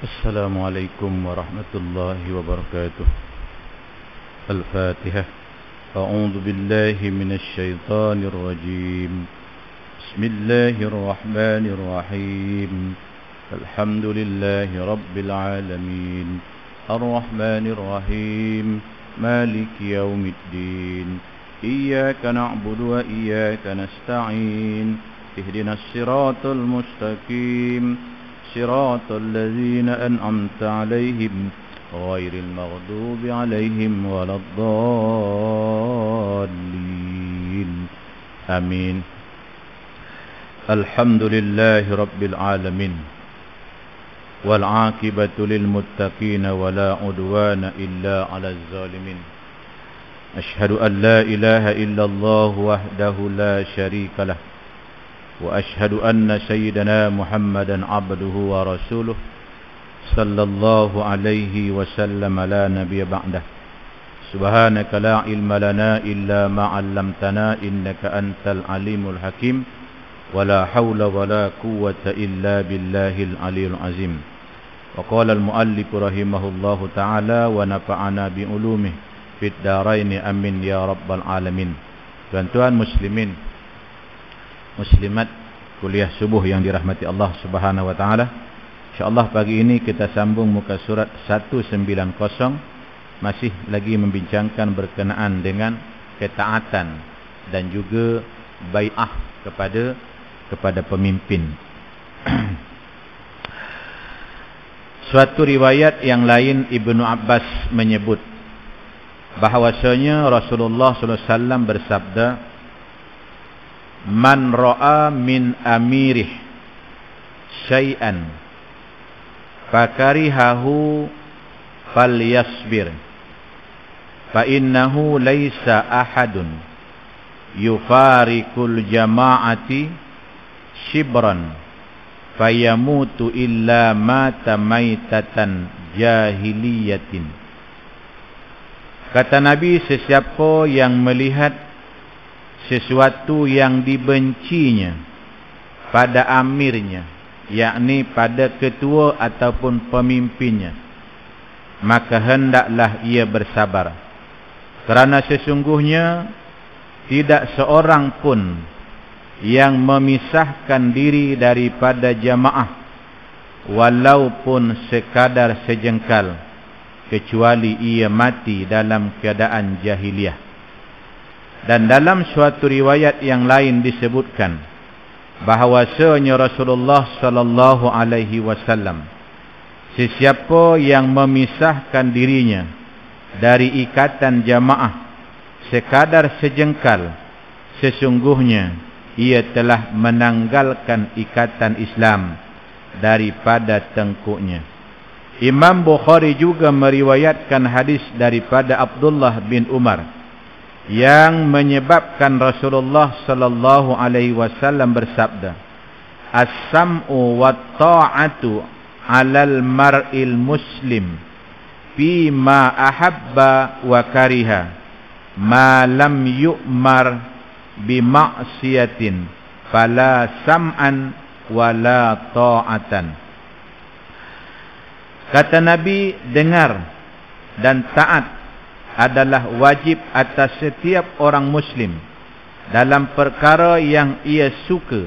السلام عليكم ورحمة الله وبركاته. الفاتحة. أعوذ بالله من الشيطان الرجيم. بسم الله الرحمن الرحيم. الحمد لله رب العالمين الرحمن الرحيم مالك يوم الدين إياك نعبد وإياك نستعين اهدنا الصراط المستقيم صراط الذين أنعمت عليهم غير المغضوب عليهم ولا الضالين آمين. الحمد لله رب العالمين والعاقبة للمتقين ولا عدوان إلا على الظالمين. أشهد أن لا إله إلا الله وحده لا شريك له وأشهد أن سيدنا محمدا عبده ورسوله صلى الله عليه وسلم لا نبي بعده. سبحانك لا علم لنا إلا ما علمتنا إنك أنت العليم الحكيم ولا حول ولا قوة إلا بالله العلي العظيم. وقال المؤلف رحمه الله تعالى ونفعنا بعلومه في الدارين amin ya rabbal alamin. Tuan-tuan muslimin muslimat kuliah subuh yang dirahmati Allah Subhanahu wa taala. Insyaallah pagi ini kita sambung muka surat 190, masih lagi membincangkan berkenaan dengan ketaatan dan juga bai'ah kepada pemimpin. Suatu riwayat yang lain Ibnu Abbas menyebut bahwasanya Rasulullah sallallahu alaihi wasallam bersabda, "Man ra'a min amirih syai'an fakarihahu falyasbir fa innahu laisa ahadun yufarikul jama'ati shibran fayamutu illa mata maitatan jahiliyatin." Kata Nabi, sesiapa yang melihat sesuatu yang dibencinya pada amirnya, yakni pada ketua ataupun pemimpinnya, maka hendaklah ia bersabar, kerana sesungguhnya tidak seorang pun yang memisahkan diri daripada jamaah walaupun sekadar sejengkal, kecuali ia mati dalam keadaan jahiliyah. Dan dalam suatu riwayat yang lain disebutkan bahawasanya Rasulullah sallallahu alaihi wasallam, sesiapa yang memisahkan dirinya dari ikatan jamaah sekadar sejengkal, sesungguhnya ia telah menanggalkan ikatan Islam daripada tengkuknya. Imam Bukhari juga meriwayatkan hadis daripada Abdullah bin Umar yang menyebabkan Rasulullah sallallahu alaihi wasallam bersabda, "As-sam'u wat-ta'atu 'alal mar'il muslim fi ma ahabba wa kariha ma lam yu'mar bi ma'siyatin fala sam'an wala ta'atan." Kata Nabi, dengar dan taat adalah wajib atas setiap orang muslim dalam perkara yang ia suka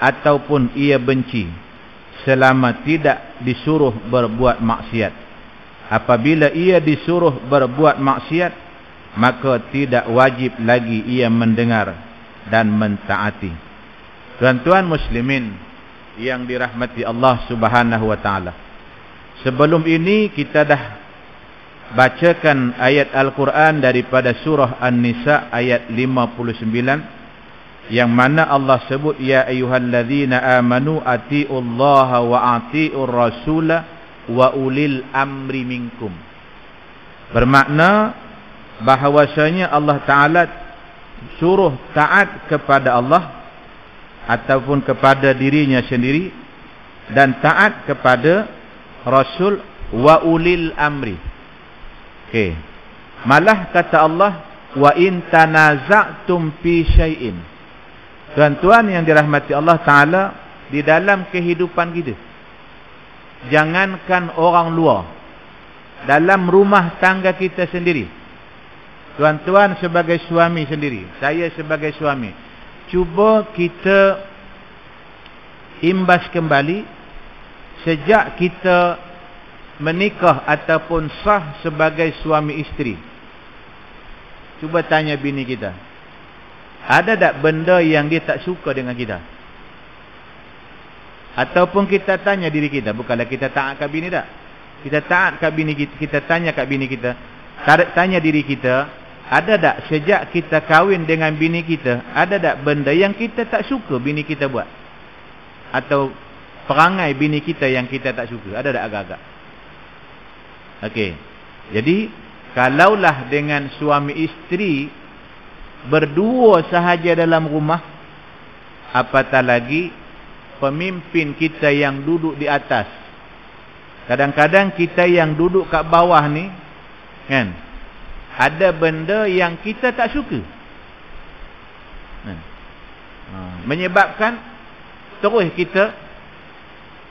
ataupun ia benci, selama tidak disuruh berbuat maksiat. Apabila ia disuruh berbuat maksiat, maka tidak wajib lagi ia mendengar dan mentaati. Tuan-tuan muslimin yang dirahmati Allah Subhanahu wa taala, sebelum ini kita dah bacakan ayat Al-Quran daripada surah An-Nisa ayat 59, yang mana Allah sebut, "Ya ayyuhalladzina amanu atiullaha wa atiur rasula wa ulil amri minkum." Bermakna bahawasanya Allah Ta'ala suruh taat kepada Allah ataupun kepada dirinya sendiri, dan taat kepada Rasul wa ulil amri. Okey. Malah kata Allah, "Wa in tanaza'tum fi syai'in." Tuan-tuan yang dirahmati Allah Ta'ala, di dalam kehidupan kita, jangankan orang luar, dalam rumah tangga kita sendiri, tuan-tuan sebagai suami sendiri, saya sebagai suami, cuba kita imbas kembali sejak kita menikah ataupun sah sebagai suami isteri. Cuba tanya bini kita, ada tak benda yang dia tak suka dengan kita? Ataupun kita tanya diri kita, bukanlah kita taat kat bini tak? Kita taat kat bini kita, kita tanya kat bini kita, tanya diri kita, ada tak sejak kita kahwin dengan bini kita, ada tak benda yang kita tak suka bini kita buat? Atau perangai bini kita yang kita tak suka, ada tak agak-agak? Okey. Jadi kalaulah dengan suami isteri berdua sahaja dalam rumah, apatah lagi pemimpin kita yang duduk di atas. Kadang-kadang kita yang duduk kat bawah ni, kan, ada benda yang kita tak suka, menyebabkan terus kita,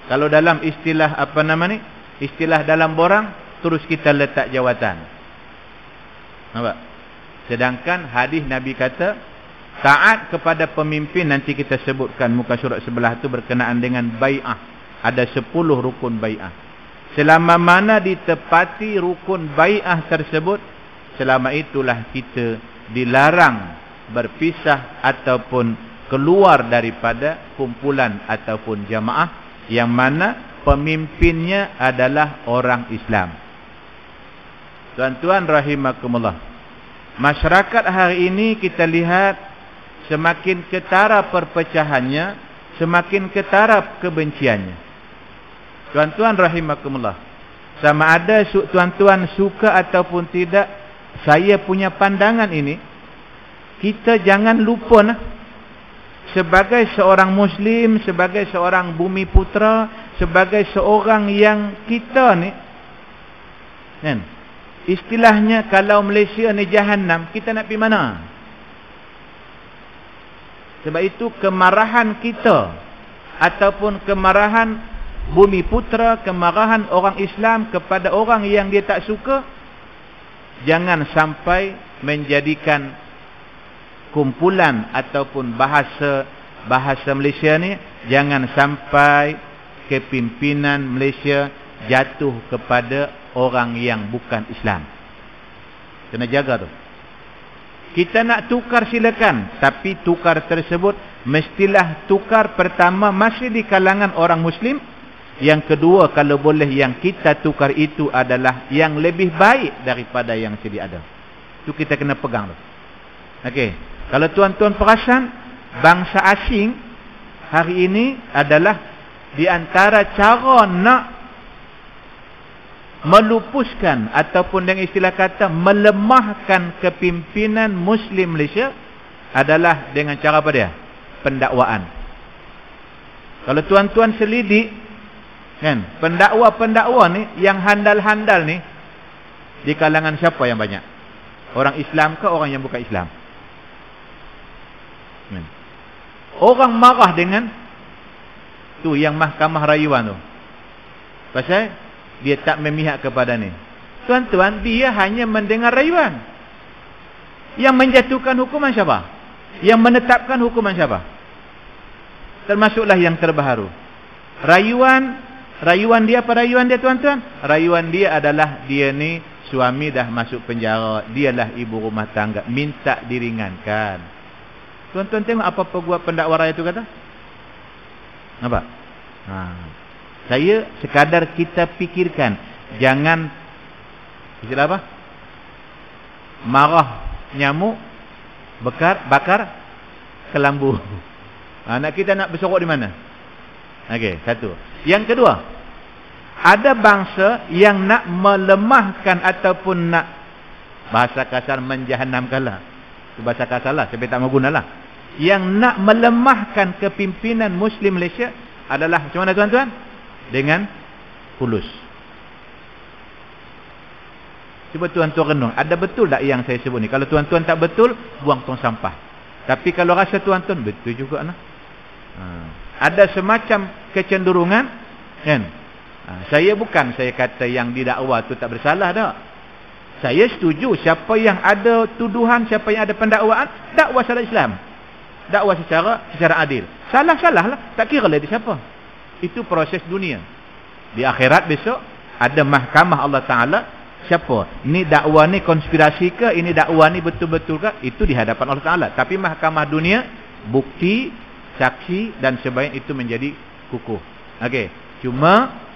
kalau dalam istilah apa nama ni, istilah dalam borang, terus kita letak jawatan. Nampak? Sedangkan hadis Nabi kata taat kepada pemimpin, nanti kita sebutkan muka surat sebelah tu berkenaan dengan bai'ah. Ada 10 rukun bai'ah. Selama mana ditepati rukun bai'ah tersebut, selama itulah kita dilarang berpisah ataupun keluar daripada kumpulan ataupun jamaah yang mana pemimpinnya adalah orang Islam. Tuan-tuan rahimakumullah, masyarakat hari ini kita lihat semakin ketara perpecahannya, semakin ketara kebenciannya. Tuan-tuan rahimakumullah, sama ada tuan-tuan suka ataupun tidak, saya punya pandangan ini, kita jangan lupa sebagai seorang Muslim, sebagai seorang bumi putra, sebagai seorang yang kita ni, kan, istilahnya kalau Malaysia ni Jahannam, kita nak pergi mana? Sebab itu kemarahan kita ataupun kemarahan bumi putra, kemarahan orang Islam kepada orang yang dia tak suka, jangan sampai menjadikan kumpulan ataupun bahasa Malaysia ni, jangan sampai kepimpinan Malaysia jatuh kepada orang yang bukan Islam. Kena jaga tu. Kita nak tukar silakan, tapi tukar tersebut mestilah tukar pertama masih di kalangan orang Muslim. Yang kedua, kalau boleh yang kita tukar itu adalah yang lebih baik daripada yang sedia ada. Itu kita kena pegang tu. Okey. Kalau tuan-tuan perasan, bangsa asing hari ini adalah di antara cara nak melupuskan ataupun dengan istilah kata melemahkan kepimpinan Muslim Malaysia adalah dengan cara apa dia? Pendakwaan. Kalau tuan-tuan selidik, kan, pendakwa-pendakwa ni yang handal-handal ni di kalangan siapa yang banyak? Orang Islam ke orang yang bukan Islam? Kan. Orang marah dengan tu yang mahkamah rayuan tu. Pasal dia tak memihak kepada ni. Tuan-tuan, dia hanya mendengar rayuan. Yang menjatuhkan hukuman siapa? Yang menetapkan hukuman siapa? Termasuklah yang terbaru. Rayuan dia apa rayuan dia, tuan-tuan? Rayuan dia adalah dia ni suami dah masuk penjara, dialah ibu rumah tangga, minta diringankan. Tuan-tuan tengok apa peguam pendakwa raya tu kata? Nampak? Saya sekadar kita fikirkan, jangan istilah apa? Marah nyamuk bakar kelambu. Nak kita nak bersorok di mana? Okey, satu. Yang kedua, ada bangsa yang nak melemahkan ataupun nak, bahasa kasar, menjahanamkanlah. Itu bahasa kasar lah, saya tak mau gunalah. Yang nak melemahkan kepimpinan Muslim Malaysia adalah macam mana, tuan-tuan? Dengan fulus. Cuba tuan-tuan renung, ada betul tak yang saya sebut ni? Kalau tuan-tuan tak betul, buang tong sampah. Tapi kalau rasa tuan-tuan betul juga nah. Ada semacam kecenderungan, kan? Saya kata yang didakwa tu tak bersalah tak. Saya setuju siapa yang ada tuduhan, siapa yang ada pendakwaan, dakwah secara Islam. Dakwah secara adil. Salah-salah lah, tak kira lah dia siapa. Itu proses dunia. Di akhirat besok ada mahkamah Allah Taala. Siapa? Ini dakwah ni konspirasi ke? Ini dakwah ni betul-betul ke? Itu di hadapan Allah Taala. Tapi mahkamah dunia, bukti, saksi dan sebagainya itu menjadi kukuh. Okey. Cuma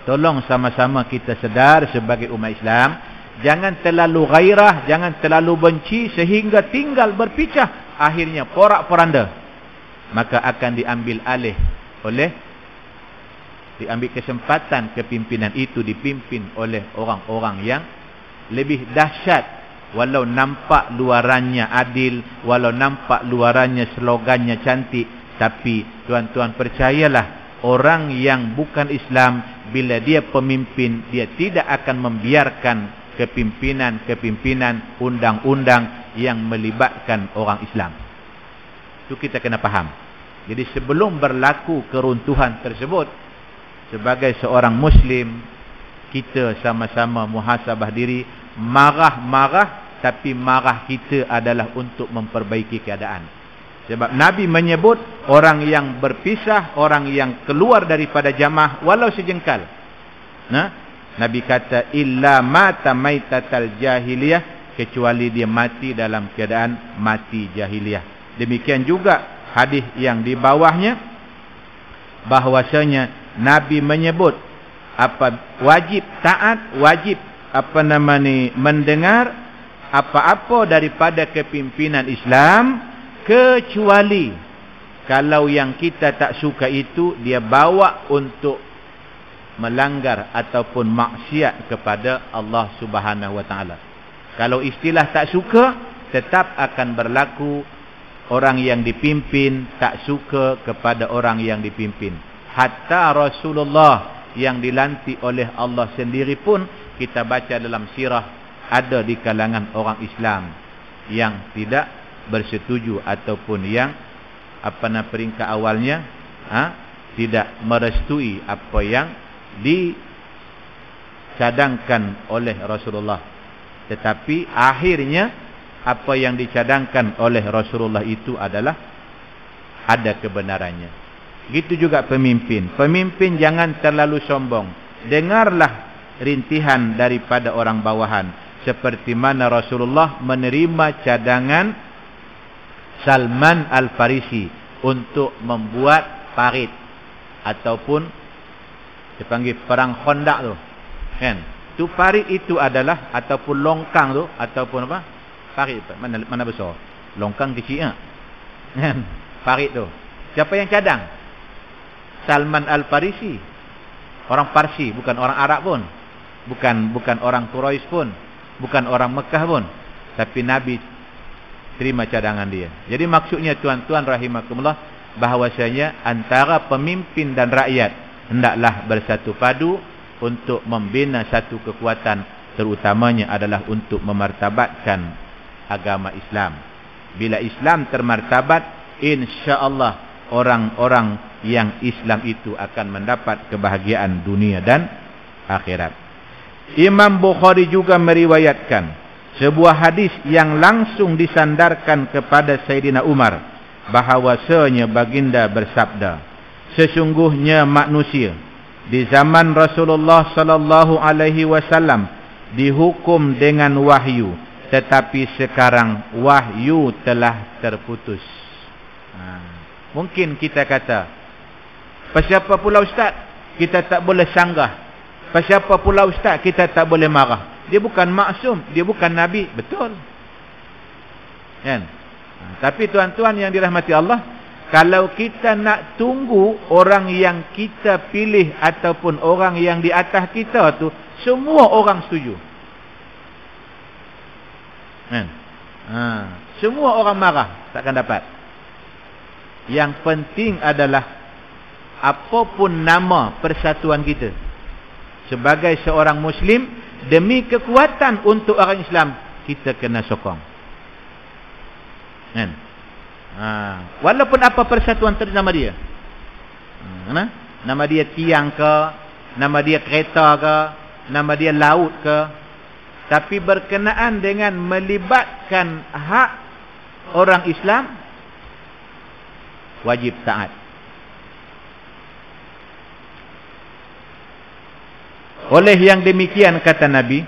tolong sama-sama kita sedar sebagai umat Islam, jangan terlalu gairah, jangan terlalu benci sehingga tinggal berpecah, akhirnya porak-poranda. Maka akan diambil alih diambil kesempatan kepimpinan itu dipimpin oleh orang-orang yang lebih dahsyat. Walau nampak luarannya adil, walau nampak luarannya slogannya cantik, tapi tuan-tuan percayalah, orang yang bukan Islam, bila dia pemimpin, dia tidak akan membiarkan kepimpinan undang-undang yang melibatkan orang Islam. Itu kita kena faham. Jadi sebelum berlaku keruntuhan tersebut, sebagai seorang Muslim, kita sama-sama muhasabah diri. Marah-marah, tapi marah kita adalah untuk memperbaiki keadaan. Sebab Nabi menyebut orang yang berpisah, orang yang keluar daripada jamaah walau sejengkal. Nabi kata illa mata maitatal jahiliyah, kecuali dia mati dalam keadaan mati jahiliyah. Demikian juga hadis yang di bawahnya, bahwasanya Nabi menyebut wajib taat, wajib mendengar apa-apa daripada kepimpinan Islam, kecuali kalau yang kita tak suka itu dia bawa untuk melanggar ataupun maksiat kepada Allah Subhanahu wa taala. Kalau istilah tak suka, tetap akan berlaku orang yang dipimpin tak suka kepada orang yang dipimpin. Hatta Rasulullah yang dilantik oleh Allah sendiri pun, kita baca dalam sirah, ada di kalangan orang Islam yang tidak bersetuju ataupun yang peringkat awalnya tidak merestui apa yang dicadangkan oleh Rasulullah. Tetapi akhirnya apa yang dicadangkan oleh Rasulullah itu adalah ada kebenarannya. Gitu juga pemimpin. Pemimpin jangan terlalu sombong. Dengarlah rintihan daripada orang bawahan. Seperti mana Rasulullah menerima cadangan Salman Al-Farisi untuk membuat parit ataupun dipanggil perang Khandaq tu. Kan? Tu parit itu adalah ataupun longkang tu ataupun apa? Parit mana besar? Longkang kecil kan? Parit tu. Siapa yang cadang? Salman Al-Farisi. Orang Parsi, bukan orang Arab pun. Bukan orang Quraisy pun, bukan orang Mekah pun, tapi Nabi terima cadangan dia. Jadi maksudnya tuan-tuan rahimakumullah, bahwasanya antara pemimpin dan rakyat hendaklah bersatu padu untuk membina satu kekuatan, terutamanya adalah untuk memartabatkan agama Islam. Bila Islam termartabat, insya-Allah orang-orang yang Islam itu akan mendapat kebahagiaan dunia dan akhirat. Imam Bukhari juga meriwayatkan sebuah hadis yang langsung disandarkan kepada Sayyidina Umar, bahawasanya baginda bersabda, sesungguhnya manusia di zaman Rasulullah sallallahu alaihi wasallam dihukum dengan wahyu, tetapi sekarang wahyu telah terputus. Mungkin kita kata, siapa pula ustaz kita tak boleh sanggah, siapa pula ustaz kita tak boleh marah. Dia bukan maksum, dia bukan Nabi. Betul kan? Tapi tuan-tuan yang dirahmati Allah, kalau kita nak tunggu orang yang kita pilih ataupun orang yang di atas kita tu semua orang setuju kan? Semua orang marah, takkan dapat. Yang penting adalah apapun nama persatuan kita sebagai seorang Muslim, demi kekuatan untuk orang Islam, kita kena sokong kan? Walaupun apa persatuan tadi nama dia, nama dia tiang ke, nama dia kereta ke, nama dia laut ke, tapi berkenaan dengan melibatkan hak orang Islam, wajib taat. Oleh yang demikian kata Nabi,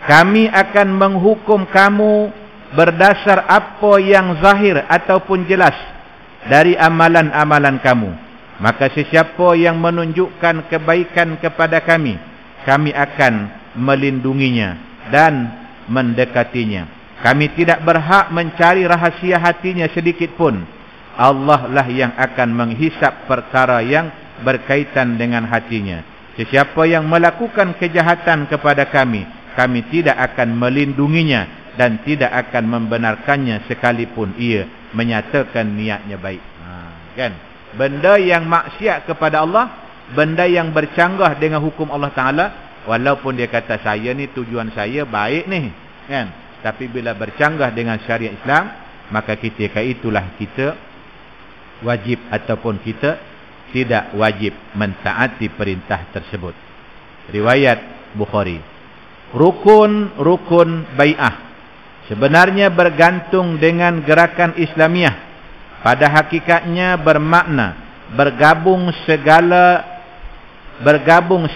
kami akan menghukum kamu berdasar apa yang zahir ataupun jelas dari amalan-amalan kamu. Maka sesiapa yang menunjukkan kebaikan kepada kami, kami akan melindunginya dan mendekatinya. Kami tidak berhak mencari rahasia hatinya sedikit pun. Allah lah yang akan menghisap perkara yang berkaitan dengan hatinya. Sesiapa yang melakukan kejahatan kepada kami, kami tidak akan melindunginya dan tidak akan membenarkannya sekalipun ia menyatakan niatnya baik. Kan? Benda yang maksiat kepada Allah, benda yang bercanggah dengan hukum Allah Ta'ala, walaupun dia kata saya ni tujuan saya baik ni, kan? Tapi bila bercanggah dengan syariat Islam, maka ketika itulah kita wajib ataupun kita tidak wajib mentaati perintah tersebut. Riwayat Bukhari. Rukun-rukun bai'ah sebenarnya bergantung dengan gerakan Islamiah. Pada hakikatnya bermakna bergabung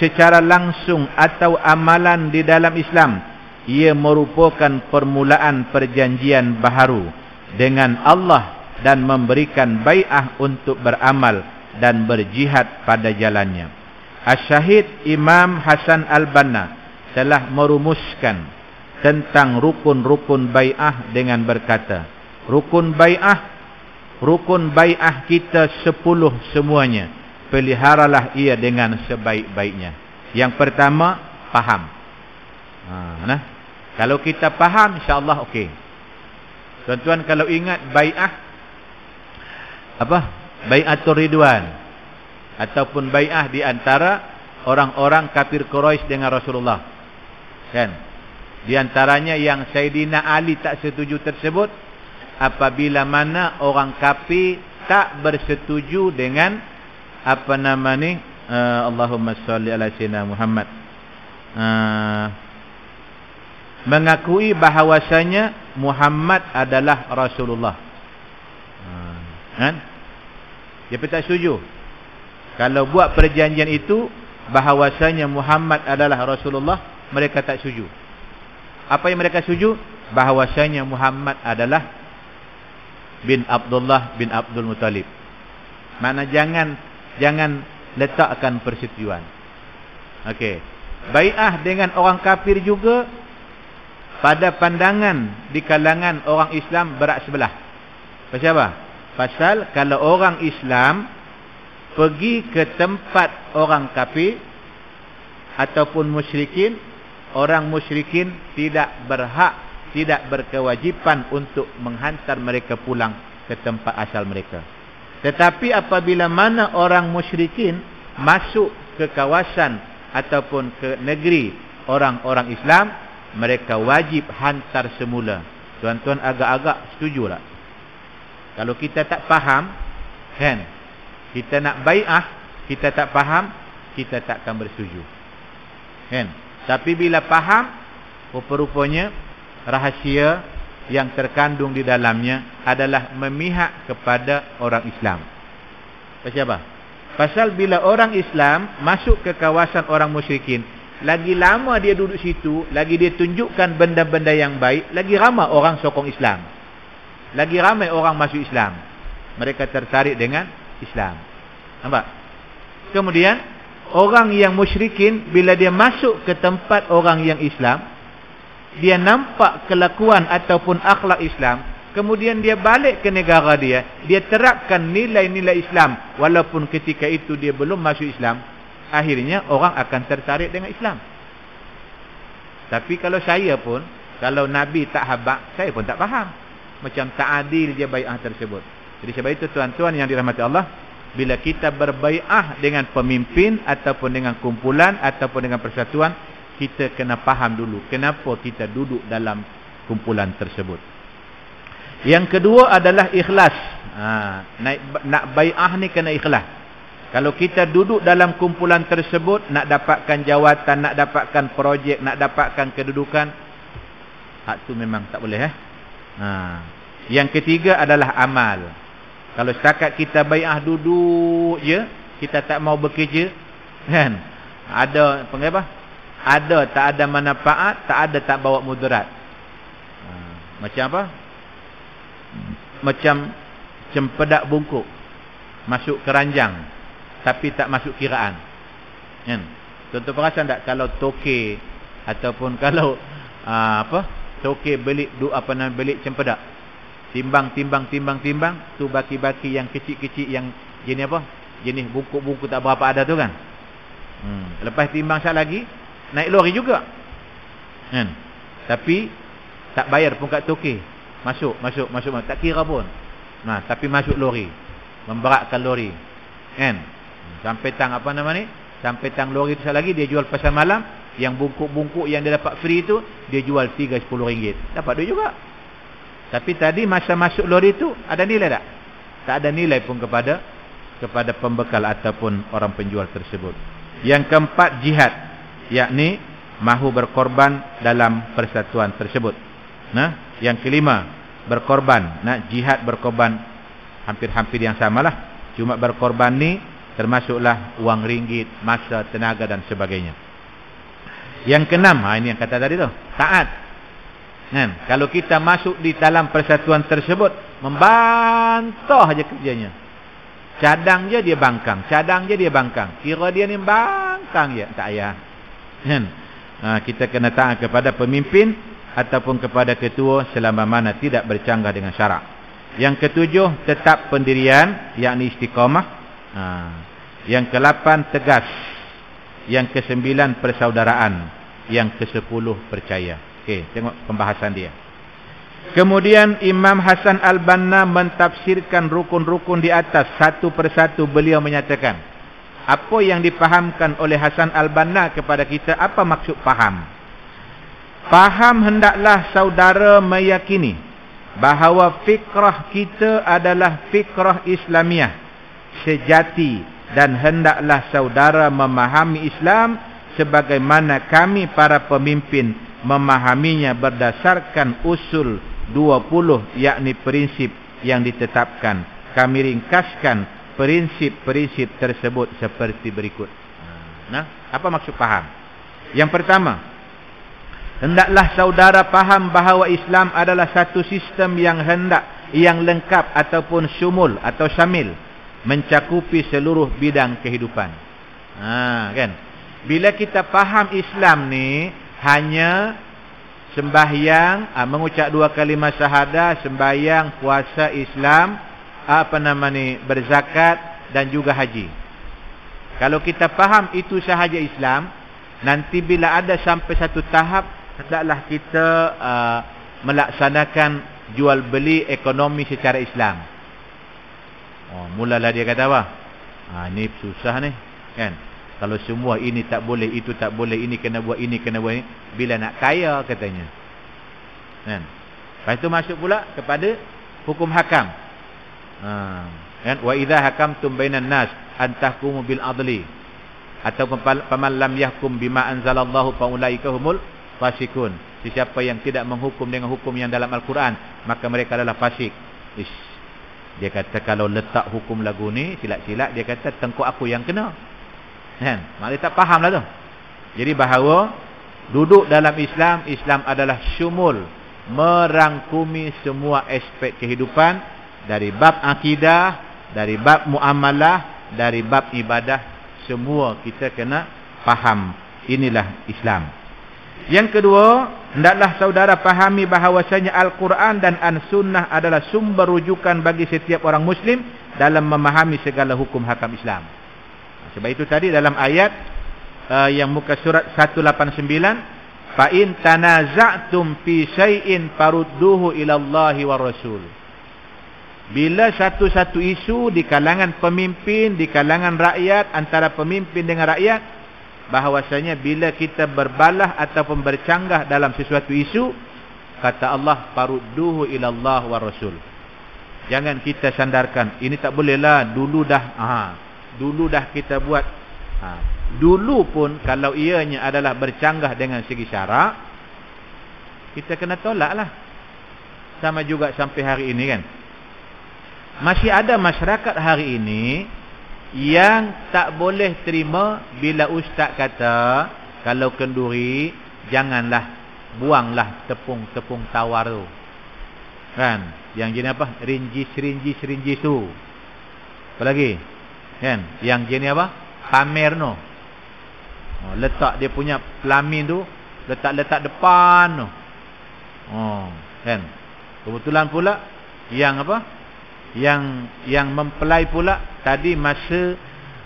secara langsung atau amalan di dalam Islam. Ia merupakan permulaan perjanjian baharu dengan Allah dan memberikan bai'ah untuk beramal dan berjihad pada jalannya. Asy-Syahid Imam Hasan Al-Banna telah merumuskan tentang rukun-rukun bai'ah dengan berkata, rukun bai'ah kita 10 semuanya, peliharalah ia dengan sebaik-baiknya. Yang pertama, faham. Kalau kita faham, insya-Allah okey. Tuan-tuan kalau ingat bai'ah apa? Bai'atul Ridwan ataupun bai'ah di antara orang-orang kafir Quraisy dengan Rasulullah. Kan? Di antaranya yang Sayyidina Ali tak setuju tersebut, apabila mana orang kafir tak bersetuju dengan apa nama ni, Allahumma shalli ala sayyidina Muhammad, mengakui bahawasanya Muhammad adalah Rasulullah. Kan? Dia tak setuju. Kalau buat perjanjian itu bahawasanya Muhammad adalah Rasulullah, mereka tak setuju. Apa yang mereka setuju? Bahawasanya Muhammad adalah bin Abdullah bin Abdul Muttalib. Mana jangan letakkan persetujuan. Okey. Bai'ah dengan orang kafir juga pada pandangan di kalangan orang Islam berat sebelah. Pasal apa? Pasal kalau orang Islam pergi ke tempat orang kafir ataupun musyrikin, orang musyrikin tidak berhak, tidak berkewajipan untuk menghantar mereka pulang ke tempat asal mereka. Tetapi apabila mana orang musyrikin masuk ke kawasan ataupun ke negeri orang-orang Islam, mereka wajib hantar semula. Tuan-tuan agak-agak setuju tak? Kalau kita tak faham, kan, kita nak bai'ah, kita tak faham, kita takkan bersetuju. Kan? Tapi bila faham, rupa-rupanya rahasia yang terkandung di dalamnya adalah memihak kepada orang Islam. Pasal apa? Pasal bila orang Islam masuk ke kawasan orang musyrikin, lagi lama dia duduk situ, lagi dia tunjukkan benda-benda yang baik, lagi ramai orang sokong Islam. Lagi ramai orang masuk Islam. Mereka tertarik dengan Islam. Nampak? Kemudian orang yang musyrikin, bila dia masuk ke tempat orang yang Islam, dia nampak kelakuan ataupun akhlak Islam, kemudian dia balik ke negara dia, dia terapkan nilai-nilai Islam walaupun ketika itu dia belum masuk Islam, akhirnya orang akan tertarik dengan Islam. Tapi kalau saya pun, kalau Nabi tak habaq, saya pun tak faham. Macam tak adil je bai'ah tersebut. Jadi sebab itu tuan-tuan yang dirahmati Allah, bila kita berbai'ah dengan pemimpin ataupun dengan kumpulan ataupun dengan persatuan, kita kena faham dulu kenapa kita duduk dalam kumpulan tersebut. Yang kedua adalah ikhlas. Nak bai'ah ni kena ikhlas. Kalau kita duduk dalam kumpulan tersebut, nak dapatkan jawatan, nak dapatkan projek, nak dapatkan kedudukan, hak tu memang tak boleh. Yang ketiga adalah amal. Kalau setakat kita bai'ah duduk je, kita tak mau bekerja, kan? Ada apa? Ada tak ada manfaat, tak ada tak bawa mudarat. Macam apa? Macam cempedak bungkuk masuk keranjang tapi tak masuk kiraan, kan? Tuan-tuan perasan tak kalau toke ataupun kalau toke belik belik cempedak, timbang tu baki-baki yang kecil-kecil yang jenis apa? Jenis bungkuk-bungkuk tak berapa ada tu, kan? Lepas timbang sat lagi naik lori juga, kan? Tapi tak bayar pun kat toke. Masuk, tak kira pun. Tapi masuk lori, memberatkan lori, kan? Sampai tang sampai tang lori tu lagi dia jual pasar malam, yang bungkuk-bungkuk yang dia dapat free tu dia jual 3-10 ringgit. Dapat duit juga. Tapi tadi masa masuk lori tu ada nilai tak? Tak ada nilai pun kepada pembekal ataupun orang penjual tersebut. Yang keempat, jihad, yakni mahu berkorban dalam persatuan tersebut. Yang kelima, berkorban. Jihad berkorban hampir-hampir yang samalah. Cuma berkorban ni termasuklah wang ringgit, masa, tenaga dan sebagainya. Yang keenam, ini yang kata tadi tu, taat. Kan? Kalau kita masuk di dalam persatuan tersebut, membantah aja kerjanya. Cadang je dia bangkang, kira dia ni bangkang je, tak payah. Kan? Kita kena taat kepada pemimpin ataupun kepada ketua selama mana tidak bercanggah dengan syarak. Yang ketujuh, tetap pendirian, yakni istiqamah. Yang ke-8, tegas. Yang ke-9, persaudaraan. Yang ke-10, percaya. Okey, tengok pembahasan dia. Kemudian Imam Hasan Al-Banna mentafsirkan rukun-rukun di atas satu persatu. Beliau menyatakan, apa yang dipahamkan oleh Hasan Al-Banna kepada kita, apa maksud faham? Faham hendaklah saudara meyakini bahawa fikrah kita adalah fikrah Islamiah sejati, dan hendaklah saudara memahami Islam sebagaimana kami para pemimpin memahaminya berdasarkan usul 20, yakni prinsip yang ditetapkan. Kami ringkaskan prinsip-prinsip tersebut seperti berikut. Apa maksud faham? Yang pertama, hendaklah saudara faham bahawa Islam adalah satu sistem yang lengkap ataupun syumul atau syamil, mencakupi seluruh bidang kehidupan. Kan? Bila kita faham Islam ni hanya sembahyang, mengucap 2 kalimah syahadah, sembahyang, puasa Islam, berzakat dan juga haji. Kalau kita faham itu sahaja Islam, nanti bila ada sampai satu tahap, hendaklah kita melaksanakan jual beli ekonomi secara Islam. Mulalah dia kata apa? Ni susah ni, kan? Kalau semua ini tak boleh, itu tak boleh, ini kena buat, ini kena buat, ini. Bila nak kaya katanya, kan? Lepas itu masuk pula kepada hukum hakam. Kan? Wa idza hakamtum bainan nas an tahkumu bil adli, ataupun faman lam yahkum bima anzalallahu fa ulaika humul fasikun. Siapa yang tidak menghukum dengan hukum yang dalam Al-Quran, maka mereka adalah fasik. Dia kata kalau letak hukum lagu ni silat-silat, dia kata tengkuk aku yang kena, kan? Maknanya tak faham lah tu. Jadi bahawa duduk dalam Islam, Islam adalah syumul, merangkumi semua aspek kehidupan, dari bab akidah, dari bab muamalah, dari bab ibadah, semua kita kena faham. Inilah Islam. Yang kedua, hendaklah saudara fahami bahawasanya Al-Quran dan An-Sunnah adalah sumber rujukan bagi setiap orang Muslim dalam memahami segala hukum hakam Islam. Sebab itu tadi dalam ayat yang muka surat 189, fa in tanaza'tum fi syai'in farudduhu ila Allahi war Rasul. Bila satu-satu isu di kalangan pemimpin, di kalangan rakyat, antara pemimpin dengan rakyat, bahawasanya bila kita berbalah ataupun bercanggah dalam sesuatu isu, kata Allah, farudduhu ila Allah war Rasul. Jangan kita sandarkan, ini tak bolehlah, dulu dah dulu dah kita buat. Dulu pun kalau ianya adalah bercanggah dengan segi syarak, kita kena tolak lah. Sama juga sampai hari ini kan. Masih ada masyarakat hari ini yang tak boleh terima bila ustaz kata kalau kenduri janganlah, buanglah tepung-tepung tawar tu. Kan? Yang jenis apa? Rinjis tu. Apa lagi? Kan? Yang jenis apa? Pamer no. Letak dia punya pelamin tu, letak depan tu. Kan? Kebetulan pula yang apa? Yang mempelai pula tadi masa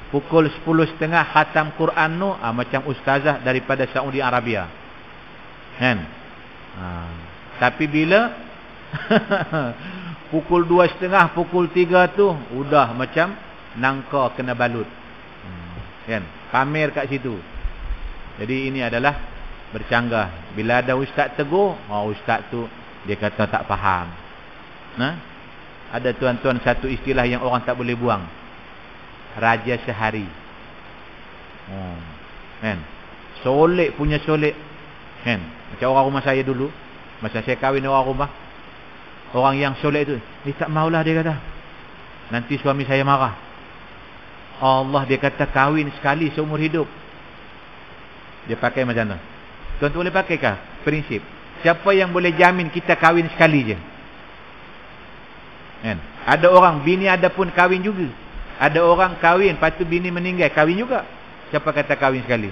pukul 10.30 khatam Quran tu, macam ustazah daripada Saudi Arabia. Kan? Tapi bila pukul 2.30, pukul 3 tu udah macam nangka kena balut. Kan? Pamer kat situ. Jadi ini adalah bercanggah. Bila ada ustaz tegur, ustaz tu dia kata tak faham. Ada tuan-tuan satu istilah yang orang tak boleh buang. Raja sehari. Kan? Solek punya solek. Kan? Macam orang rumah saya dulu, masa saya kahwin orang rumah, orang yang solek tu, tak maulah dia kata. Nanti suami saya marah. Allah, dia kata kahwin sekali seumur hidup. Dia pakai macam tu. Tuan-tuan boleh pakaikah prinsip? Siapa yang boleh jamin kita kahwin sekali je? Kan? Ada orang bini ada pun kahwin juga. Ada orang kahwin, lepas tu bini meninggal, kahwin juga. Siapa kata kahwin sekali?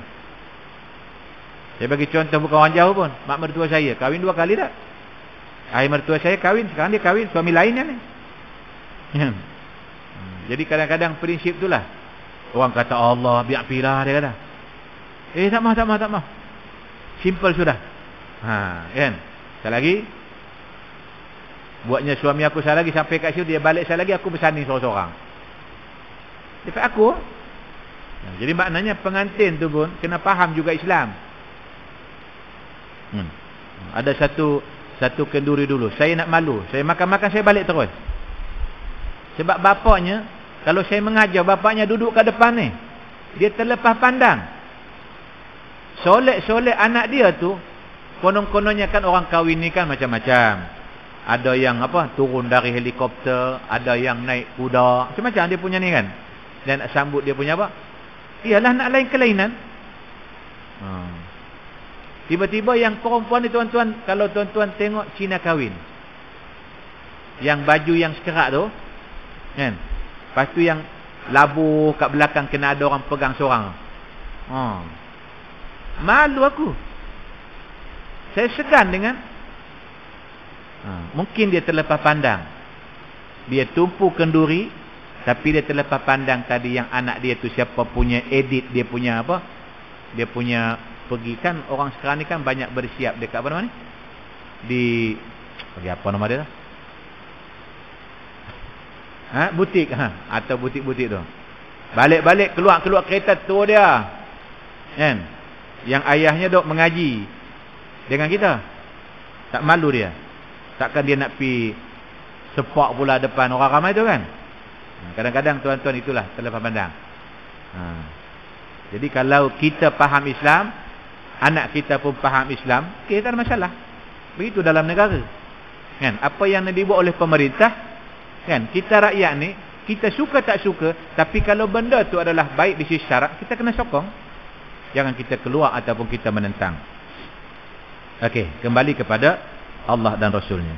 Saya bagi contoh bukan orang jauh pun. Mak mertua saya kahwin 2 kali tak? Ayah mertua saya kahwin, sekarang dia kahwin suami lainnya ni. Jadi kadang-kadang prinsip itulah. Orang kata Allah biar pilah, dia kata. Tak mahu. Simple sudah. Kan? Sekali lagi, buatnya suami aku saya lagi sampai kat situ, dia balik saya lagi, aku bersanding seorang-seorang. Dekat aku. Jadi maknanya pengantin tu pun kena faham juga Islam. Ada satu kenduri dulu, saya nak malu, saya makan-makan saya balik terus. Sebab bapaknya, kalau saya mengajar, bapaknya duduk kat depan ni, dia terlepas pandang. Solek-solek anak dia tu, konon-kononnya kan orang kahwin ni kan macam-macam. Ada yang apa, turun dari helikopter, ada yang naik kuda, macam-macam dia punya ni kan. Dan nak sambut dia punya apa? Iyalah nak lain kelainan. Tiba-tiba yang perempuan ni tuan-tuan, kalau tuan-tuan tengok Cina kahwin, yang baju yang sekerak tu kan, lepas tu yang labuh kat belakang kena ada orang pegang seorang. Malu aku. Saya segan dengan mungkin dia terlepas pandang. Dia tumpu kenduri, tapi dia terlepas pandang tadi yang anak dia tu siapa punya edit, dia punya apa, dia punya pergi kan. Orang sekarang ni kan banyak bersiap dekat apa nama ni, di bagi apa nama dia tu, butik, atau butik-butik tu. Balik-balik keluar kereta tu dia kan, yang ayahnya dok mengaji dengan kita. Tak malu dia? Takkan dia nak pi sepak pula depan orang ramai tu kan. Kadang-kadang tuan-tuan itulah terlepas pandang. Jadi kalau kita faham Islam, anak kita pun faham Islam, kita tak ada masalah. Begitu dalam negara kan. Apa yang dibuat oleh pemerintah kan, kita rakyat ni, kita suka tak suka, tapi kalau benda tu adalah baik di sisi syarak, kita kena sokong. Jangan kita keluar ataupun kita menentang. Okey, kembali kepada Allah dan Rasulnya.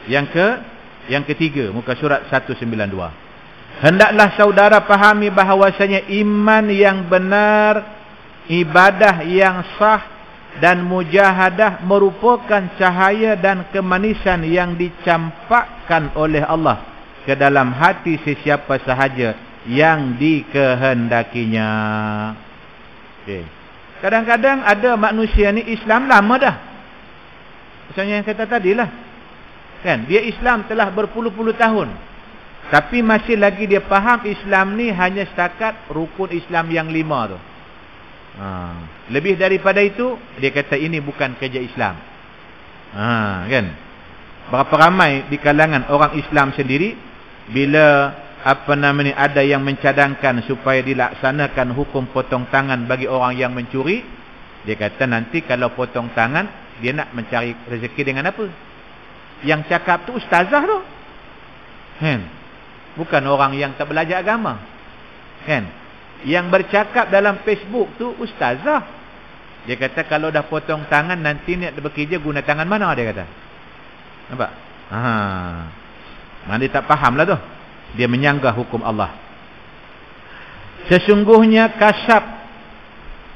Yang ketiga, muka surat 192. Hendaklah saudara fahami bahawasanya iman yang benar, ibadah yang sah dan mujahadah merupakan cahaya dan kemanisan yang dicampakkan oleh Allah ke dalam hati sesiapa sahaja yang dikehendakinya. Okay. Kadang-kadang ada manusia ni Islam lama dah. Misalnya yang kata tadilah kan, dia Islam telah berpuluh-puluh tahun, tapi masih lagi dia faham Islam ni hanya setakat rukun Islam yang 5 tu. Lebih daripada itu dia kata ini bukan kerja Islam. Kan? Berapa ramai di kalangan orang Islam sendiri, bila ada yang mencadangkan supaya dilaksanakan hukum potong tangan bagi orang yang mencuri. Dia kata nanti kalau potong tangan, dia nak mencari rezeki dengan apa? Yang cakap tu ustazah tu. Kan? Bukan orang yang tak belajar agama. Kan? Yang bercakap dalam Facebook tu ustazah. Dia kata kalau dah potong tangan, nanti nak bekerja guna tangan mana, dia kata. Nampak? Mana dia tak faham lah tu. Dia menyanggah hukum Allah. Sesungguhnya kasab,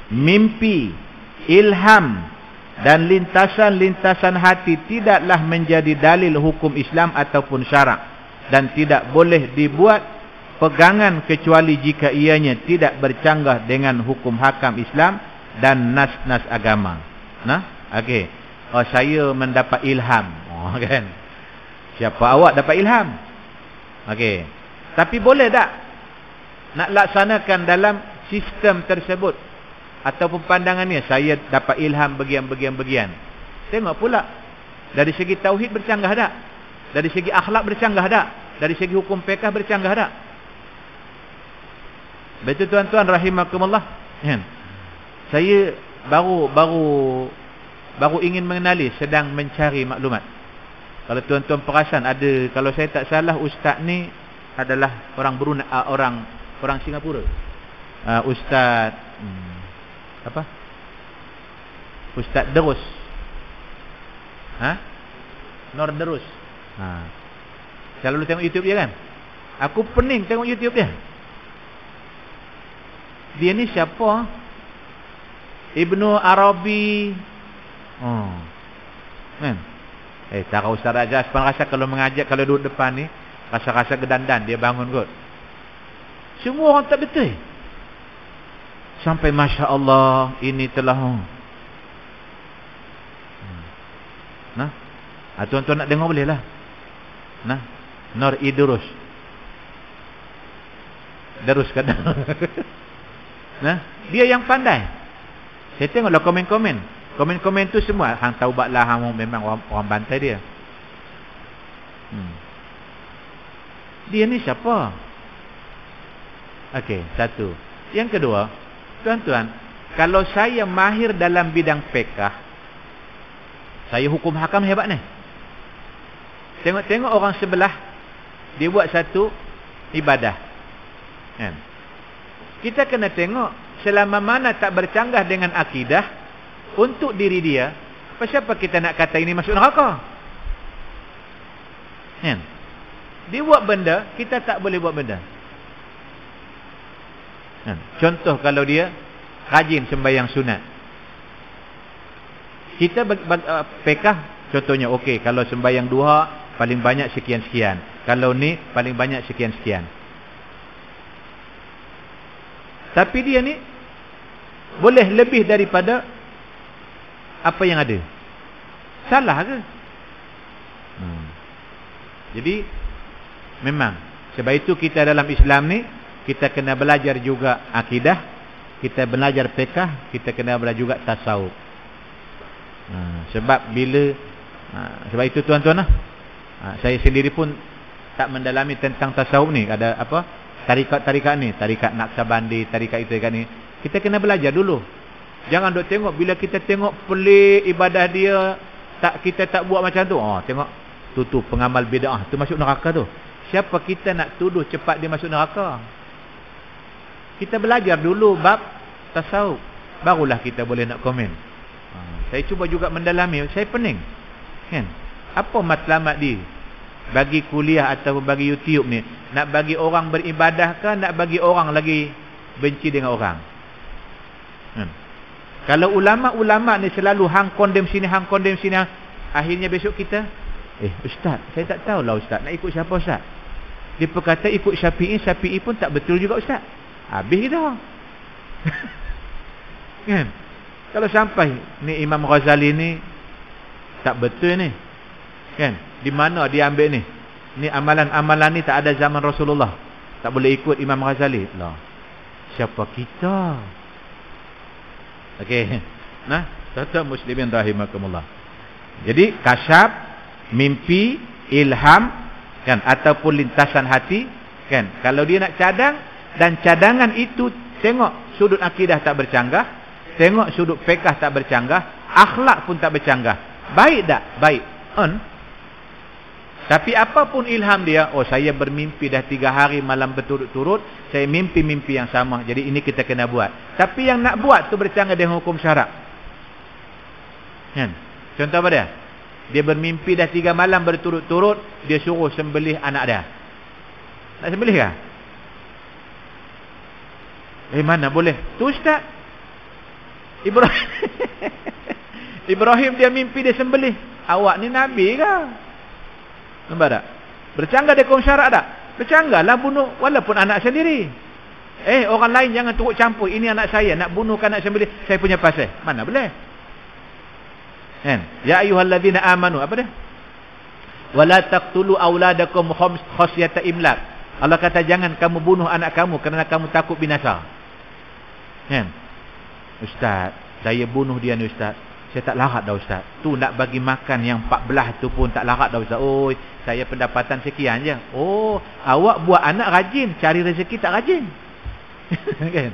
mimpi, ilham dan lintasan-lintasan hati tidaklah menjadi dalil hukum Islam ataupun syarak, dan tidak boleh dibuat pegangan kecuali jika ianya tidak bercanggah dengan hukum hakam Islam dan nas-nas agama. Nah, okey. Oh, saya mendapat ilham. Oh, kan. Siapa awak dapat ilham? Okey. Tapi boleh tak nak laksanakan dalam sistem tersebut ataupun pandangannya? Saya dapat ilham bagian-bagian. Tengok pula dari segi tauhid bercanggah tak? Dari segi akhlak bercanggah tak? Dari segi hukum fiqh bercanggah tak? Betul tuan-tuan rahimakumullah. Saya baru ingin mengenali, sedang mencari maklumat. Kalau tuan-tuan perasan ada, kalau saya tak salah ustaz ni adalah orang Brunei, orang Singapura. Ustaz apa? Ustaz Derus. Nur Derus. Selalu tengok YouTube dia kan? Aku pening tengok YouTube dia. Dia ni siapa? Ibnu Arabi. Kan? Tak Ustaz Raja Aspan rasa kalau mengajak, kalau duduk depan ni rasa-rasa gedandan dia bangun kot. Semua orang tak betul. Sampai Masya Allah ini telah nah, tuan-tuan nak dengar boleh lah. Nah, Nur Idrus Derus kata. Nah, dia yang pandai. Saya tengoklah komen-komen tu semua hang taubatlah, hang memang orang bantai dia. Dia ni siapa? Okey, satu. Yang kedua, tuan-tuan, kalau saya mahir dalam bidang fiqh, saya hukum hakam hebat ni. Tengok-tengok orang sebelah dia buat satu ibadah. Kan? Kita kena tengok selama mana tak bercanggah dengan akidah untuk diri dia, siapa kita nak kata ini masuk neraka? Kan? Dia buat benda, kita tak boleh buat benda. Kan? Contoh kalau dia rajin sembahyang sunat. Kita pekah contohnya, okey, kalau sembahyang duha paling banyak sekian-sekian. Kalau ni paling banyak sekian-sekian. Tapi dia ni boleh lebih daripada apa yang ada. Salah ke? Jadi memang sebab itu kita dalam Islam ni kita kena belajar juga akidah, kita belajar fiqh, kita kena belajar juga tasawuf. Sebab bila sebab itu tuan-tuan saya sendiri pun tak mendalami tentang tasawuf ni. Ada apa? Tarikat-tarikat ni, tarikat Naqsabandi, tarikat itu, tarikat ni. Kita kena belajar dulu. Jangan duk tengok bila kita tengok pelik ibadah dia, kita tak buat macam tu. Tengok tu pengamal bid'ah, tu masuk neraka tu. Siapa kita nak tuduh cepat dia masuk neraka? Kita belajar dulu bab tasawuf, barulah kita boleh nak komen. Saya cuba juga mendalami, saya pening. Kan? Apa matlamat dia bagi kuliah atau bagi YouTube ni? Nak bagi orang beribadah ke nak bagi orang lagi benci dengan orang? Kalau ulama-ulama ni selalu hang condemn sini, hang condemn sini, akhirnya besok kita ustaz, saya tak tahulah ustaz nak ikut siapa ustaz. Dia berkata ikut Syafi'i, Syafi'i pun tak betul juga ustaz. Habis dah. Kan? Kalau sampai ni Imam Ghazali ni tak betul ni. Kan? Di mana dia ambil ni? Ni amalan-amalan ni tak ada zaman Rasulullah. Tak boleh ikut Imam Ghazali. Lah. Siapa kita? Okey. Nah, tuan-tuan muslimin rahimakumullah. Jadi kasyaf, mimpi, ilham kan ataupun lintasan hati Kan? Kalau dia nak cadang dan cadangan itu tengok sudut akidah tak bercanggah, tengok sudut fiqh tak bercanggah, akhlak pun tak bercanggah. Baik tak? Baik. Tapi apapun ilham dia, saya bermimpi dah 3 hari malam berturut-turut, saya mimpi-mimpi yang sama, jadi ini kita kena buat. Tapi yang nak buat tu bercanggah dengan hukum syarak. Kan? Contoh apa dia? Dia bermimpi dah 3 malam berturut-turut, dia suruh sembelih anak dia. Nak sembelih kah? Mana boleh? Tu Ustaz Ibrahim dia mimpi dia sembelih. Awak ni Nabi kah? Nampak tak? Bercanggah dengan hukum syarak tak? Bercanggahlah bunuh walaupun anak sendiri. Orang lain jangan turut campur. Ini anak saya, nak bunuhkan anak sembelih, saya punya pasal. Mana boleh? Kan? Ya ayyuhallazina amanu, apa dia? Wala taqtulu auladakum khasyata imlak. Allah kata jangan kamu bunuh anak kamu kerana kamu takut binasa. Kan? Ustaz, saya bunuh dia ni Ustaz. Saya tak larat dah Ustaz. Tu nak bagi makan yang 14 tu pun tak larat dah Ustaz. Saya pendapatan sekian je. Awak buat anak rajin, cari rezeki tak rajin. Kan?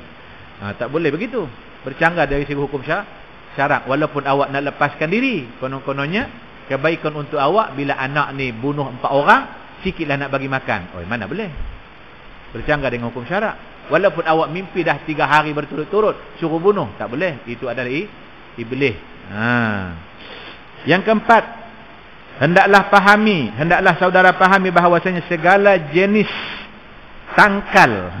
Tak boleh begitu. Bercanggah dari segi hukum syarak. Walaupun awak nak lepaskan diri, konon-kononnya kebaikan untuk awak bila anak ni bunuh 4 orang, sikitlah nak bagi makan. Mana boleh? Bercanggah dengan hukum syarak. Walaupun awak mimpi dah 3 hari berturut-turut suruh bunuh, tak boleh. Itu adalah iblis. Yang keempat, hendaklah saudara fahami bahawasanya segala jenis tangkal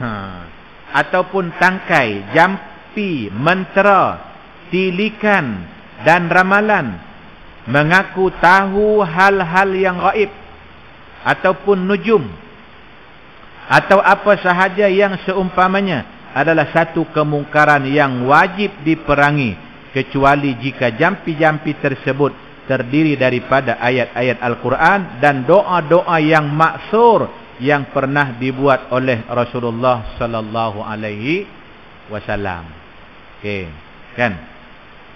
ataupun tangkai, jampi, mentera, tilikan dan ramalan mengaku tahu hal-hal yang gaib ataupun nujum atau apa sahaja yang seumpamanya adalah satu kemungkaran yang wajib diperangi, kecuali jika jampi-jampi tersebut terdiri daripada ayat-ayat Al-Quran dan doa-doa yang maksur yang pernah dibuat oleh Rasulullah sallallahu alaihi wasallam. Okey, kan?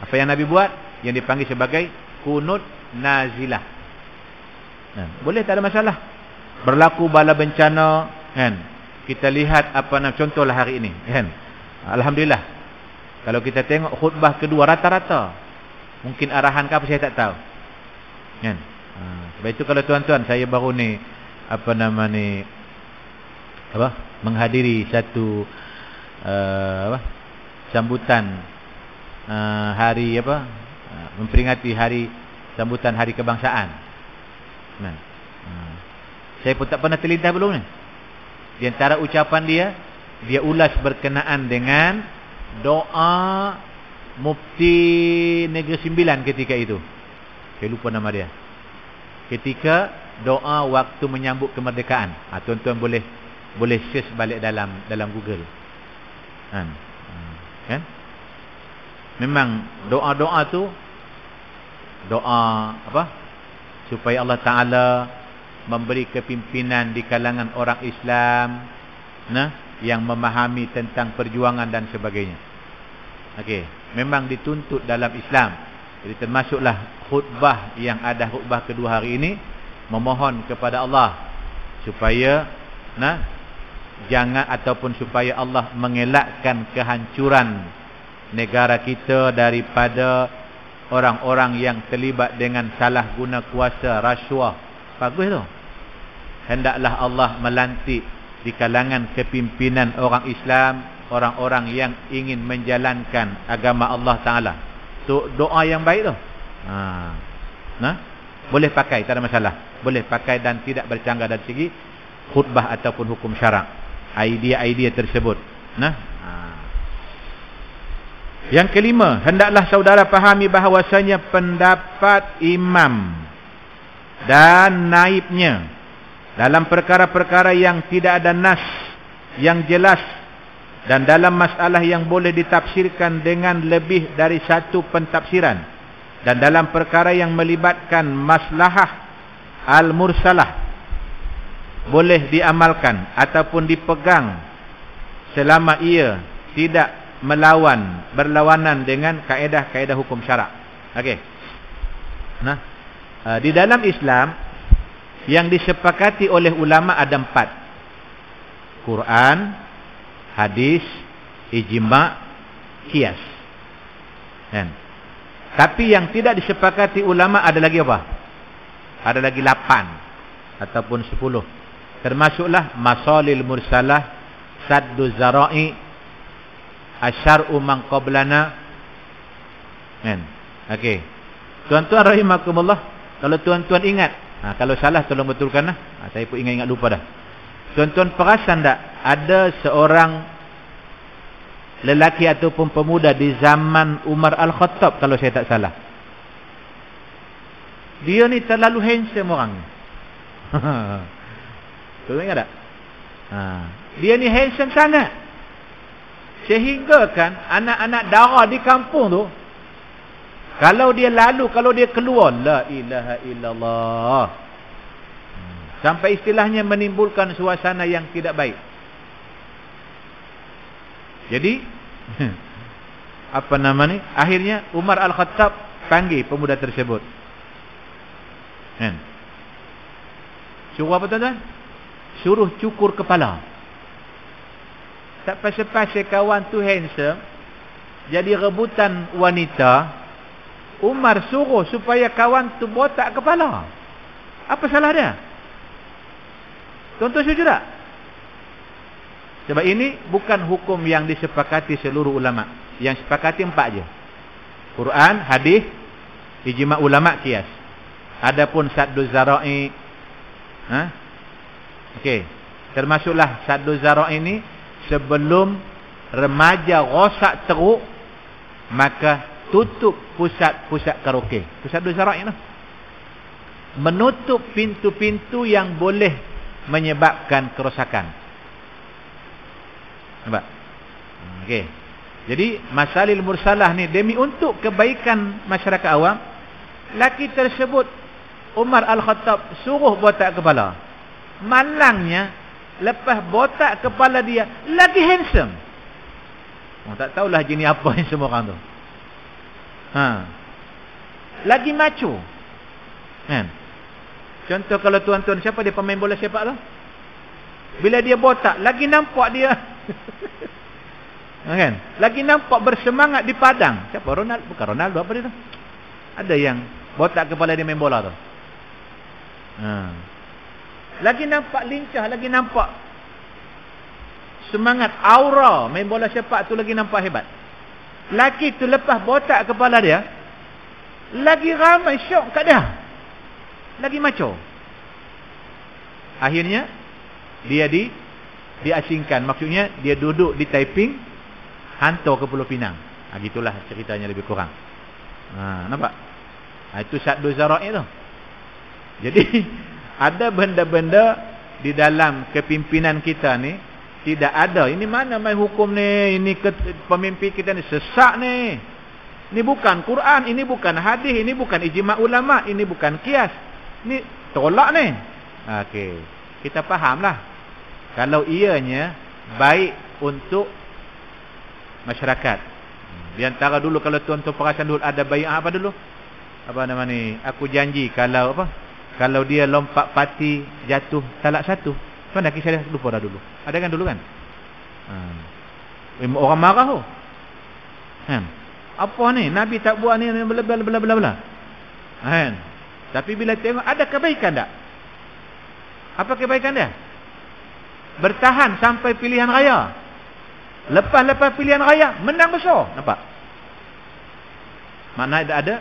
Apa yang Nabi buat yang dipanggil sebagai kunut nazilah. Boleh, tak ada masalah. Berlaku bala bencana, kan? Kita lihat contohlah hari ini, kan? Alhamdulillah. Kalau kita tengok khutbah kedua rata-rata, mungkin arahan ke apa saya tak tahu. Kan? Sebab itu kalau tuan-tuan, saya baru ni menghadiri satu sambutan hari memperingati hari sambutan hari kebangsaan. Saya pun tak pernah terlintas belum ni. Di antara ucapan dia ulas berkenaan dengan doa Mufti Negeri Sembilan ketika itu. Saya lupa nama dia. Ketika doa waktu menyambut kemerdekaan. Tuan-tuan boleh search balik dalam Google. Kan? Memang doa-doa tu doa supaya Allah Taala memberi kepimpinan di kalangan orang Islam, yang memahami tentang perjuangan dan sebagainya. Okey, memang dituntut dalam Islam. Jadi termasuklah khutbah yang ada khutbah kedua hari ini, memohon kepada Allah supaya jangan ataupun supaya Allah mengelakkan kehancuran negara kita daripada orang-orang yang terlibat dengan salah guna kuasa, rasuah. Bagus tu. Hendaklah Allah melantik di kalangan kepimpinan orang Islam orang-orang yang ingin menjalankan agama Allah Ta'ala. Tu doa yang baik tu. Boleh pakai, tak ada masalah. Boleh pakai dan tidak bercanggah dari segi khutbah ataupun hukum syarak. Idea-idea tersebut. Yang kelima, hendaklah saudara fahami bahawasanya pendapat imam dan naibnya dalam perkara-perkara yang tidak ada nas yang jelas dan dalam masalah yang boleh ditafsirkan dengan lebih dari satu pentafsiran, dan dalam perkara yang melibatkan maslahah al-mursalah boleh diamalkan ataupun dipegang selama ia tidak berlawanan dengan kaedah-kaedah hukum syarak. Okey. Di dalam Islam yang disepakati oleh ulama ada 4. Quran, hadis, ijma', qiyas. Kan? Tapi yang tidak disepakati ulama ada lagi apa? Ada lagi 8 ataupun 10. Termasuklah masalil mursalah, saddu zara'i, asyar'u man qablana. Kan? Okey. Tuan-tuan rahimakumullah, kalau tuan-tuan ingat, kalau salah tolong betulkanlah. Saya pun ingat-ingat lupa dah. Tuan-tuan perasan tak ada seorang lelaki ataupun pemuda di zaman Umar Al-Khattab, kalau saya tak salah. Dia ni terlalu handsome orang. Tuan ingat tak? Dia ni handsome sangat. Sehingga kan anak-anak dara di kampung tu, kalau dia lalu, kalau dia keluar, la ilaha illallah, sampai istilahnya menimbulkan suasana yang tidak baik. Jadi apa nama ni? Akhirnya Umar Al-Khattab panggil pemuda tersebut. Kan? Suruh apa tuan-tuan? Suruh cukur kepala. Tak pasal-pasal kawan tu handsome, jadi rebutan wanita. Umar suruh supaya kawan tu botak kepala. Apa salah dia? Tuan-tuan setuju tak? Sebab ini bukan hukum yang disepakati seluruh ulama. Yang sepakati 4 je. Quran, hadis, ijma' ulama, qiyas. Adapun saddu zara'i, okey, termasuklah saddu zara'i ini sebelum remaja rosak teruk, maka tutup pusat-pusat karaoke. Saddu zara'i lah. Menutup pintu-pintu yang boleh menyebabkan kerosakan. Nampak? Okey. Jadi masalil mursalah ni demi untuk kebaikan masyarakat awam, laki tersebut Umar Al-Khattab suruh botak kepala. Malangnya lepas botak kepala dia lagi handsome. Tak tahulah jenis apa yang semua orang tu. Lagi macho. Kan? Contoh kalau tuan-tuan, siapa dia pemain bola sepak tu? Bila dia botak, lagi nampak dia kan? Lagi nampak bersemangat di padang. Siapa? Ronaldo? Bukan Ronaldo, apa dia tu? Ada yang botak kepala dia main bola tu. Lagi nampak lincah, lagi nampak semangat, aura main bola sepak tu lagi nampak hebat. Laki tu lepas botak kepala dia, lagi ramai syok kat dia, lagi macho. Akhirnya dia diasingkan. Maksudnya dia duduk di Taiping, hantar ke Pulau Pinang. Gitulah ceritanya lebih kurang. Nampak? Itu saddu zara'i tu. Jadi ada benda-benda di dalam kepimpinan kita ni tidak ada. Ini mana main hukum ni? Ini pemimpin kita ni sesak ni. Ini bukan Quran, ini bukan hadis, ini bukan ijma' ulama, ini bukan qiyas. Ini tolak ni. Okey. Kita fahamlah. Kalau ianya baik untuk masyarakat. Di antara dulu kalau tuan-tuan perasan dulu ada bai'ah apa dulu? Apa nama ni? Aku janji kalau apa? Kalau dia lompat pati jatuh talak satu. Mana kisah dia lupa dah dulu. Ada kan dulu kan? Orang marah tu. Kan? Apa ni? Nabi tak buat ni bla bla bla bla bla. Kan? Tapi bila tengok ada kebaikan tak? Apa kebaikan dia? Bertahan sampai pilihan raya. Lepas pilihan raya menang besar. Nampak? Maknanya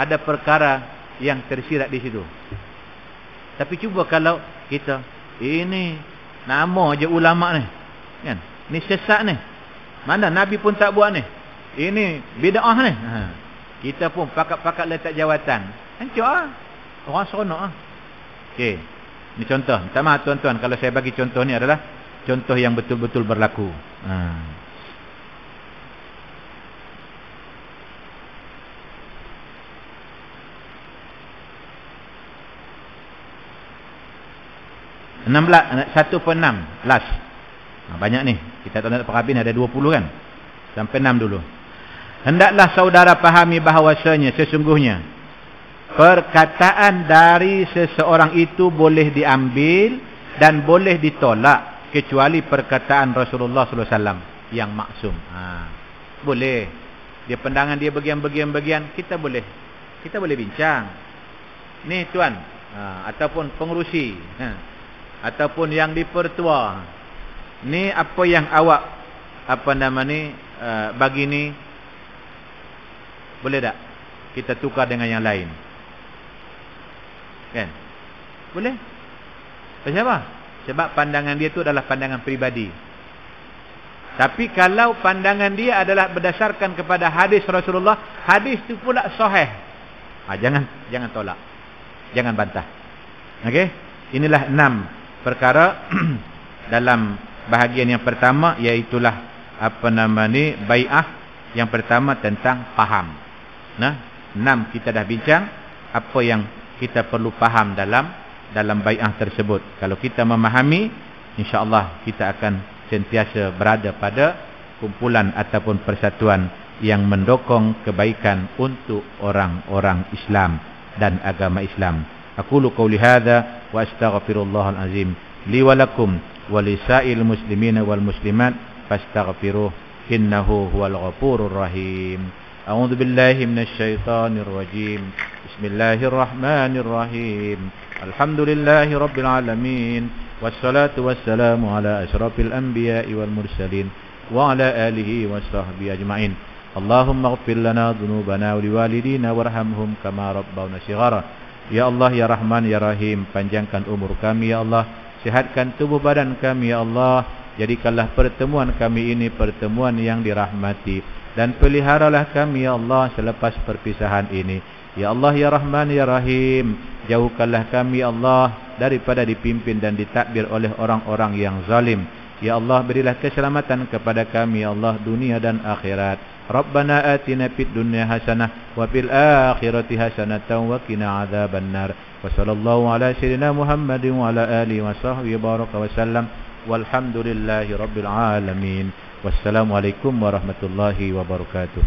ada perkara yang tersirat di situ. Tapi cuba kalau kita ini nama je ulama ni, kan? Ni sesat ni. Mana Nabi pun tak buat ni. Ini bid'ah ni. Kita pun pakat-pakat letak jawatan. Hancur ah. Orang seronok ah. Okey. Ni contoh. Minta maaf tuan-tuan kalau saya bagi contoh ni adalah contoh yang betul-betul berlaku. 1/6 last. Banyak ni. Kita tak nak perhabis ada 20 kan. Sampai 6 dulu. Hendaklah saudara pahami bahawasanya sesungguhnya perkataan dari seseorang itu boleh diambil dan boleh ditolak kecuali perkataan Rasulullah sallallahu alaihi wasallam yang maksum. Boleh. Dia pandangan dia bagian-bagian, kita boleh bincang. Ni tuan, ataupun pengerusi, ataupun yang dipertua. Ni apa yang awak bagi ni, boleh tak kita tukar dengan yang lain? Kan? Boleh? Pasal apa? Sebab pandangan dia tu adalah pandangan peribadi. Tapi kalau pandangan dia adalah berdasarkan kepada hadis Rasulullah, hadis tu pula sahih, jangan tolak, jangan bantah. Okey? Inilah 6 perkara dalam bahagian yang pertama, iaitulah bai'ah yang pertama tentang faham. 6 kita dah bincang apa yang kita perlu faham dalam bai'ah tersebut. Kalau kita memahami, insya-Allah kita akan sentiasa berada pada kumpulan ataupun persatuan yang mendukung kebaikan untuk orang-orang Islam dan agama Islam. Aqulu qouli hadza wa astaghfirullahal azim li wa lakum wa lisa'il muslimina wal muslimat fastaghfiruh innahu huwal ghafurur rahim. A'udzu billahi minasy syaithanir rajim. Bismillahirrahmanirrahim. Alhamdulillahi rabbil alamin. Wassalatu wassalamu ala asyrafil anbiya'i wal mursalin wa ala alihi wa sahbihi ajma'in. Allahumma ighfir lana dhunubana wa liwalidina warhamhum kama rabbawna shighara. Ya Allah, ya Rahman, ya Rahim, panjangkan umur kami ya Allah, sihatkan tubuh badan kami ya Allah, jadikanlah pertemuan kami ini pertemuan yang dirahmati, dan peliharalah kami ya Allah selepas perpisahan ini. Ya Allah, ya Rahman, ya Rahim, jauhkanlah kami ya Allah daripada dipimpin dan ditakbir oleh orang-orang yang zalim. Ya Allah, berilah keselamatan kepada kami ya Allah dunia dan akhirat. Rabbana atina fid dunya hasanah wa fil akhirati hasanatan wa qina adzabannar. Wa sallallahu ala sayyidina Muhammadin wa ala alihi wa sahbihi baraka wa sallam. Walhamdulillahi rabbil alamin. Wassalamualaikum warahmatullahi wabarakatuh.